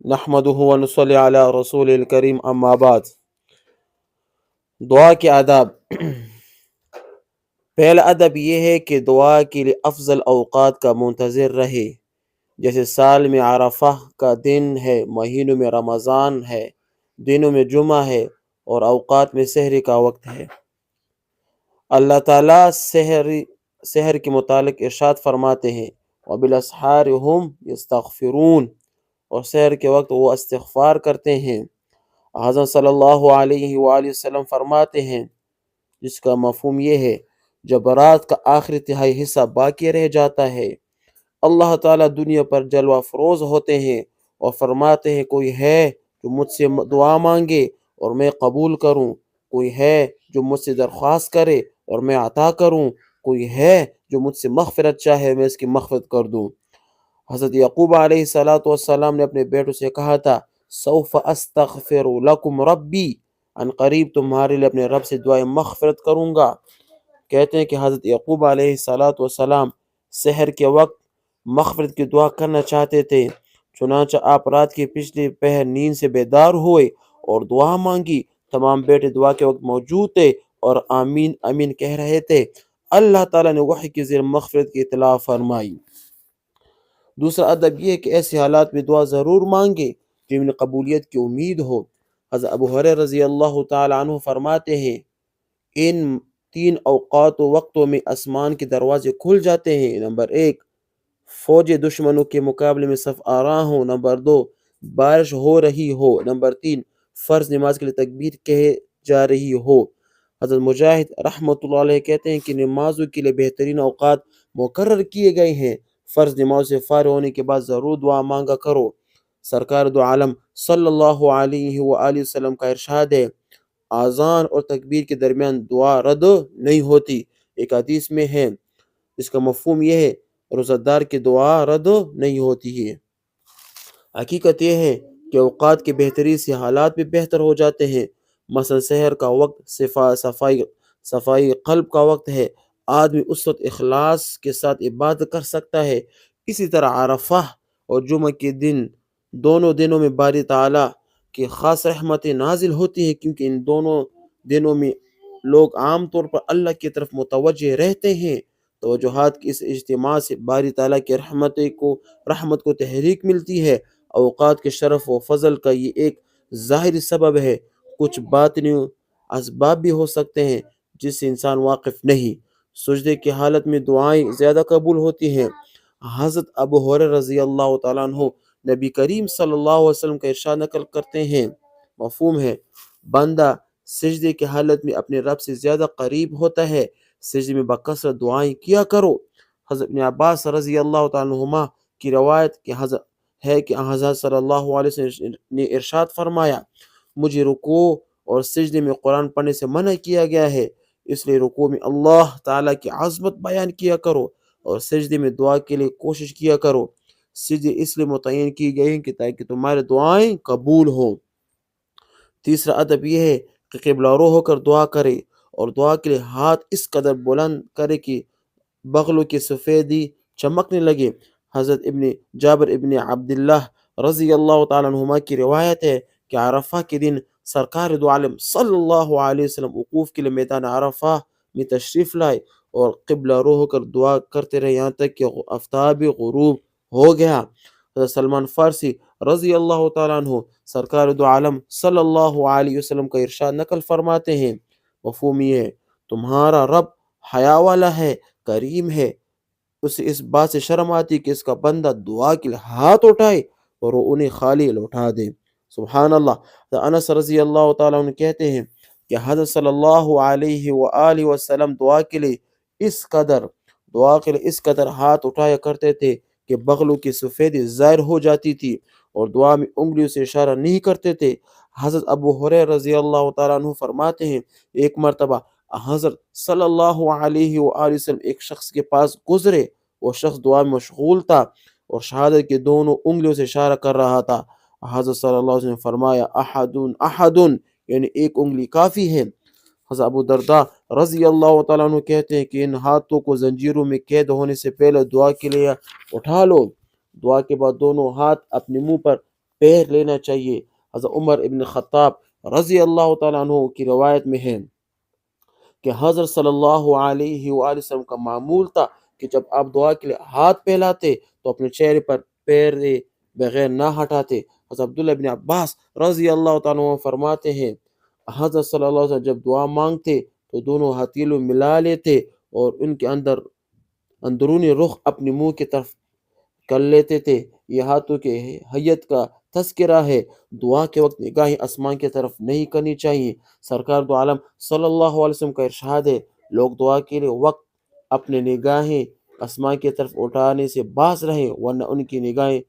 نحمدہ ونصلی علی رسول الکریم اما بعد۔ دعا کے آداب۔ پہلا ادب یہ ہے کہ دعا کے لیے افضل اوقات کا منتظر رہے، جیسے سال میں عرفہ کا دن ہے، مہینوں میں رمضان ہے، دنوں میں جمعہ ہے اور اوقات میں سحری کا وقت ہے۔ اللہ تعالیٰ سحر کے متعلق ارشاد فرماتے ہیں وَبِالْأَسْحَارِ هُمْ يَسْتَغْفِرُونَ، اور سحر کے وقت وہ استغفار کرتے ہیں۔ حضرت صلی اللہ علیہ وآلہ وسلم فرماتے ہیں، جس کا مفہوم یہ ہے جب رات کا آخری تہائی حصہ باقی رہ جاتا ہے، اللہ تعالیٰ دنیا پر جلوہ افروز ہوتے ہیں اور فرماتے ہیں کوئی ہے جو مجھ سے دعا مانگے اور میں قبول کروں، کوئی ہے جو مجھ سے درخواست کرے اور میں عطا کروں، کوئی ہے جو مجھ سے مغفرت چاہے میں اس کی مغفرت کر دوں۔ حضرت یعقوب علیہ السلام نے اپنے بیٹوں سے کہا تھا سوف استغفر لکم ربی، ان قریب تمہارے لیے اپنے رب سے دعائیں مغفرت کروں گا۔ کہتے ہیں کہ حضرت یعقوب علیہ السلام سحر کے وقت مغفرت کی دعا کرنا چاہتے تھے، چنانچہ آپ رات کی پچھلی پہر نیند سے بیدار ہوئے اور دعا مانگی۔ تمام بیٹے دعا کے وقت موجود تھے اور آمین آمین کہہ رہے تھے۔ اللہ تعالیٰ نے وحی کے ذریعے مغفرت کی اطلاع فرمائی۔ دوسرا ادب یہ ہے کہ ایسے حالات میں دعا ضرور مانگے جن میں قبولیت کی امید ہو۔ حضرت ابو ہریرہ رضی اللہ تعالیٰ عنہ فرماتے ہیں ان 3 اوقات و وقتوں میں آسمان کے دروازے کھل جاتے ہیں۔ نمبر 1، فوج دشمنوں کے مقابلے میں صف آراں ہو۔ نمبر 2، بارش ہو رہی ہو۔ نمبر 3، فرض نماز کے لیے تکبیر کہے جا رہی ہو۔ حضرت مجاہد رحمۃ اللہ علیہ کہتے ہیں کہ نمازوں کے لیے بہترین اوقات مقرر کیے گئے ہیں، فرض نماز سے فارغ ہونے کے بعد ضرور دعا مانگا کرو۔ سرکار دو عالم صلی اللہ علیہ وآلہ وسلم کا ارشاد ہے اذان اور تکبیر کے درمیان دعا رد نہیں ہوتی۔ ایک حدیث میں ہے، اس کا مفہوم یہ ہے روزہ دار کی دعا رد نہیں ہوتی ہے۔ حقیقت یہ ہے کہ اوقات کے بہتری سے حالات بھی بہتر ہو جاتے ہیں۔ مثلا سحر کا وقت صفائی قلب کا وقت ہے، آدمی اس وقت اخلاص کے ساتھ عبادت کر سکتا ہے۔ اسی طرح عرفہ اور جمعہ کے دن، دونوں دنوں میں باری تعالیٰ کی خاص رحمتیں نازل ہوتی ہیں، کیونکہ ان دونوں دنوں میں لوگ عام طور پر اللہ کی طرف متوجہ رہتے ہیں۔ توجہات کی اس اجتماع سے باری تعالیٰ کی رحمت کو تحریک ملتی ہے۔ اوقات کے شرف و فضل کا یہ ایک ظاہری سبب ہے، کچھ باطنی اسباب بھی ہو سکتے ہیں جس سے انسان واقف نہیں۔ سجدے کی حالت میں دعائیں زیادہ قبول ہوتی ہیں۔ حضرت ابو ہریرہ رضی اللہ تعالیٰ عنہ نبی کریم صلی اللہ علیہ وسلم کا ارشاد نقل کرتے ہیں، مفہوم ہے بندہ سجدے کی حالت میں اپنے رب سے زیادہ قریب ہوتا ہے، سجدے میں بکثرت دعائیں کیا کرو۔ حضرت ابن عباس رضی اللہ تعالیٰ عنہما کی روایت ہے کہ حضرت صلی اللہ علیہ وسلم نے ارشاد فرمایا مجھے رکوع اور سجدے میں قرآن پڑھنے سے منع کیا گیا ہے، اس لیے رکوع میں اللہ تعالیٰ کی عظمت بیان کیا کرو اور سجدے میں دعا کے لیے کوشش کیا کرو۔ سجدے اس لیے متعین کی گئی ہیں کہ تاکہ تمہارے دعائیں قبول ہوں۔ تیسرا ادب یہ ہے کہ قبلہ رو ہو کر دعا کرے اور دعا کے لیے ہاتھ اس قدر بلند کرے کہ بغلوں کی سفیدی چمکنے لگے۔ حضرت جابر ابن عبداللہ رضی اللہ تعالیٰ عنہما کی روایت ہے کہ عرفہ کے دن سرکار دو عالم صلی اللہ علیہ وسلم وقوف کے لیے میدان عرفہ میں تشریف لائے اور قبلہ رو ہو کر دعا کرتے رہے یہاں تک کہ آفتاب غروب ہو گیا۔ حضرت سلمان فارسی رضی اللہ تعالیٰ عنہ سرکار دو عالم صلی اللہ علیہ وسلم کا ارشاد نقل فرماتے ہیں، مفہوم یہ ہے تمہارا رب حیا والا ہے، کریم ہے، اسے اس بات سے شرم آتی کہ اس کا بندہ دعا کے لیے ہاتھ اٹھائے اور وہ انہیں خالی لوٹا دے۔ سبحان اللہ۔ انس رضی اللہ تعالیٰ عنہ کہتے ہیں کہ حضرت صلی اللہ علیہ وآلہ وسلم دعا کے لیے اس قدر ہاتھ اٹھایا کرتے تھے کہ بغلوں کی سفیدی ظاہر ہو جاتی تھی اور دعا میں انگلیوں سے اشارہ نہیں کرتے تھے۔ حضرت ابو ہریرہ رضی اللہ تعالیٰ عنہ فرماتے ہیں ایک مرتبہ حضرت صلی اللہ علیہ وآلہ وسلم ایک شخص کے پاس گزرے، وہ شخص دعا میں مشغول تھا اور شہادت کے دونوں انگلیوں سے اشارہ کر رہا تھا۔ حضرت صلی اللہ علیہ وسلم نے فرمایا احدن یعنی ایک انگلی کافی ہے۔ حضرت ابو درداء رضی اللہ تعالیٰ عنہ کہتے ہیں کہ ان ہاتھوں کو زنجیروں میں قید ہونے سے پہلے دعا کے لیے اٹھا لو، دعا کے بعد دونوں ہاتھ اپنے منہ پر پیر لینا چاہیے۔ حضرت عمر ابن خطاب رضی اللہ تعالیٰ عنہ کی روایت میں ہے کہ حضرت صلی اللہ علیہ وآلہ وسلم کا معمول تھا کہ جب آپ دعا کے لیے ہاتھ پھیلاتے تو اپنے چہرے پر پیر بغیر نہ ہٹاتے۔ حضرت عبداللہ بن عباس رضی اللہ تعالیٰ عنہ فرماتے ہیں حضرت صلی اللہ علیہ وسلم جب دعا مانگتے تو دونوں ہتھیلوں ملا لیتے اور ان کے اندرونی رخ اپنے منہ کی طرف کر لیتے تھے۔ یہ ہاتھوں کے حیت کا تذکرہ ہے۔ دعا کے وقت نگاہیں آسمان کی طرف نہیں کرنی چاہیے۔ سرکار دو عالم صلی اللہ علیہ وسلم کا ارشاد ہے لوگ دعا کے لیے وقت اپنے نگاہیں آسمان کی طرف اٹھانے سے باز رہیں ورنہ ان کی نگاہیں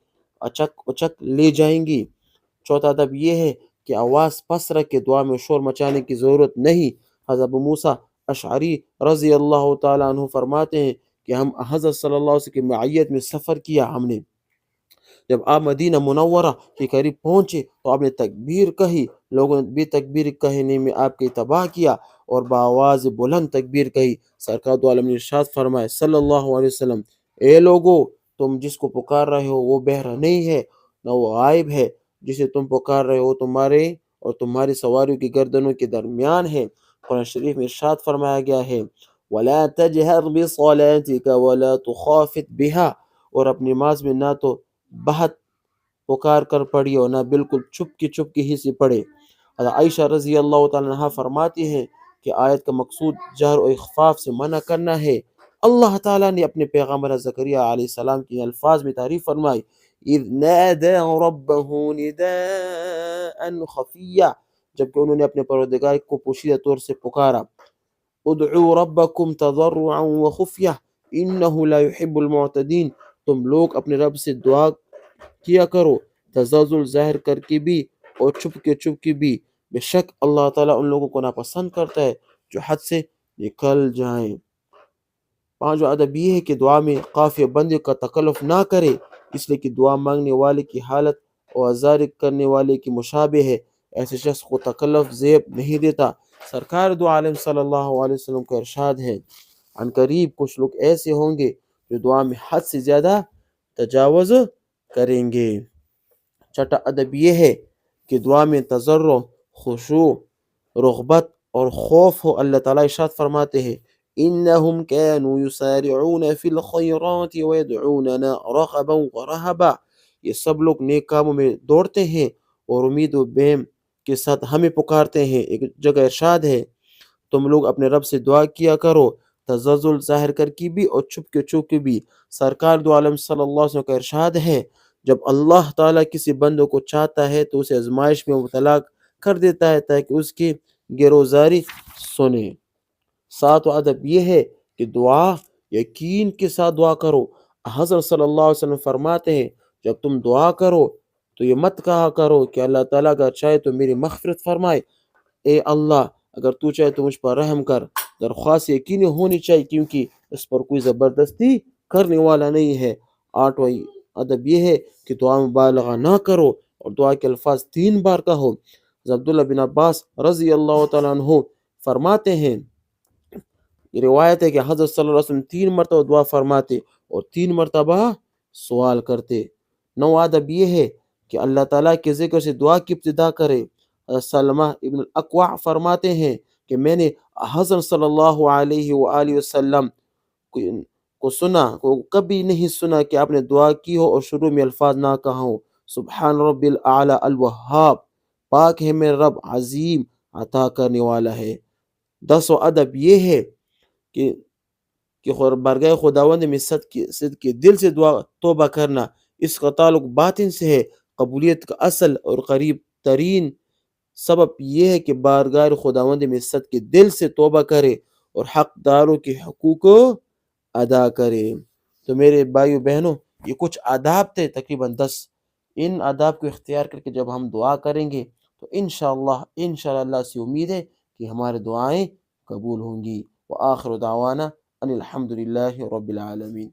اچک اچک لے جائیں گی۔ چوتھا ادب یہ ہے کہ آواز پس رکھ کے دعا میں شور مچانے کی ضرورت نہیں۔ حضرت ابو موسیٰ اشعری رضی اللہ تعالیٰ عنہ فرماتے ہیں کہ ہم حضرت صلی اللہ علیہ وسلم کی معیت میں سفر کیا۔ ہم نے جب آپ مدینہ منورہ کے قریب پہنچے تو آپ نے تکبیر کہی، لوگوں نے بھی تکبیر کہنے میں آپ کے اتباع کیا اور بآواز بلند تکبیر کہی۔ سرکار دو عالم نے ارشاد فرمائے صلی اللہ علیہ وسلم اے لوگو تم جس کو پکار رہے ہو وہ بہرا نہیں ہے نہ وہ غائب ہے، جسے تم پکار رہے ہو تمہارے اور تمہاری سواریوں کی گردنوں کے درمیان ہے۔ قرآن شریف میں ارشاد فرمایا گیا ہے وَلَا تَجْهَرْ بِصَلَاتِكَ وَلَا تُخَافِتْ بِهَا، اور اپنی نماز میں نہ تو بہت پکار کر پڑھی اور نہ بالکل چپ کی ہی سے پڑھے۔ حضرت عائشہ رضی اللہ تعالیٰ عنہ فرماتی ہیں کہ آیت کا مقصود جہر و اخفاف سے منع کرنا ہے۔ اللہ تعالیٰ نے اپنے پیغمبر زکریہ علیہ السلام کی الفاظ میں تعریف فرمائی اِذْ نَادَى رَبَّهُ نِدَاءً خَفِيًّا، جبکہ انہوں نے اپنے پروردگار کو پوشیدہ طور سے پکارا۔ ادعوا ربکم تضرعا وخفیہ انہ لا يحب المعتدین، تم لوگ اپنے رب سے دعا کیا کرو تزلزل ظاہر کر کے بھی اور چھپ کے بھی، بے شک اللہ تعالیٰ ان لوگوں کو ناپسند کرتا ہے جو حد سے نکل جائیں۔ پانچواں ادب یہ ہے کہ دعا میں قافیہ بندی کا تکلف نہ کرے، اس لیے کہ دعا مانگنے والے کی حالت اور آزار کرنے والے کی مشابہ ہے۔ ایسے شخص کو تکلف زیب نہیں دیتا۔ سرکار دو عالم صلی اللہ علیہ وسلم کا ارشاد ہے عن قریب کچھ لوگ ایسے ہوں گے جو دعا میں حد سے زیادہ تجاوز کریں گے۔ چھٹا ادب یہ ہے کہ دعا میں تضرع، خشوع، رغبت اور خوف ہو۔ اللہ تعالیٰ ارشاد فرماتے ہیں انہم کانوا یسارعون فی الخیرات ویدعوننا رغبا ورہبا، یہ سب لوگ نیک کاموں میں دوڑتے ہیں اور امید و بیم کے ساتھ ہمیں پکارتے ہیں۔ ایک جگہ ارشاد ہے تم لوگ اپنے رب سے دعا کیا کرو تزلزل ظاہر کر کے بھی اور چھپ کے بھی۔ سرکار دو عالم صلی اللہ علیہ وسلم کا ارشاد ہے جب اللہ تعالیٰ کسی بندوں کو چاہتا ہے تو اسے آزمائش میں مبتلا کر دیتا ہے تاکہ اس کی گروزاری سنے۔ ساتواں ادب یہ ہے کہ دعا یقین کے ساتھ دعا کرو۔ حضرت صلی اللہ علیہ وسلم فرماتے ہیں جب تم دعا کرو تو یہ مت کہا کرو کہ اللہ تعالیٰ اگر چاہے تو میری مغفرت فرمائے، اے اللہ اگر تو چاہے تو مجھ پر رحم کر۔ درخواست یقینی ہونی چاہیے کیونکہ اس پر کوئی زبردستی کرنے والا نہیں ہے۔ آٹھواں ادب یہ ہے کہ دعا میں مبالغہ نہ کرو اور دعا کے الفاظ 3 بار کہو۔ عبداللہ بن عباس رضی اللہ تعالیٰ عنہ فرماتے ہیں یہ روایت ہے کہ حضرت صلی اللہ علیہ وسلم 3 مرتبہ دعا فرماتے اور 3 مرتبہ سوال کرتے۔ 9 ادب یہ ہے کہ اللہ تعالیٰ کے ذکر سے دعا کی ابتدا کرے۔ حضرت سلمہ ابن الاکوع فرماتے ہیں کہ میں نے حضرت صلی اللہ علیہ وآلہ وسلم کو کبھی نہیں سنا کہ آپ نے دعا کی ہو اور شروع میں الفاظ نہ کہا ہو سبحان رب الاعلی الوہاب، پاک ہے میرا رب عظیم عطا کرنے والا ہے۔ 10واں ادب یہ ہے کہ بارگاہ خداوند میں صدق دل سے دعا توبہ کرنا، اس کا تعلق باطن سے ہے۔ قبولیت کا اصل اور قریب ترین سبب یہ ہے کہ بارگاہ خداوند میں صدق دل سے توبہ کرے اور حق داروں کے حقوق ادا کرے۔ تو میرے بھائیو بہنوں یہ کچھ آداب تھے تقریباً 10۔ ان آداب کو اختیار کر کے جب ہم دعا کریں گے تو انشاءاللہ اللہ سے امید ہے کہ ہمارے دعائیں قبول ہوں گی۔ وآخر دعوانا ان الحمد للہ رب العالمین۔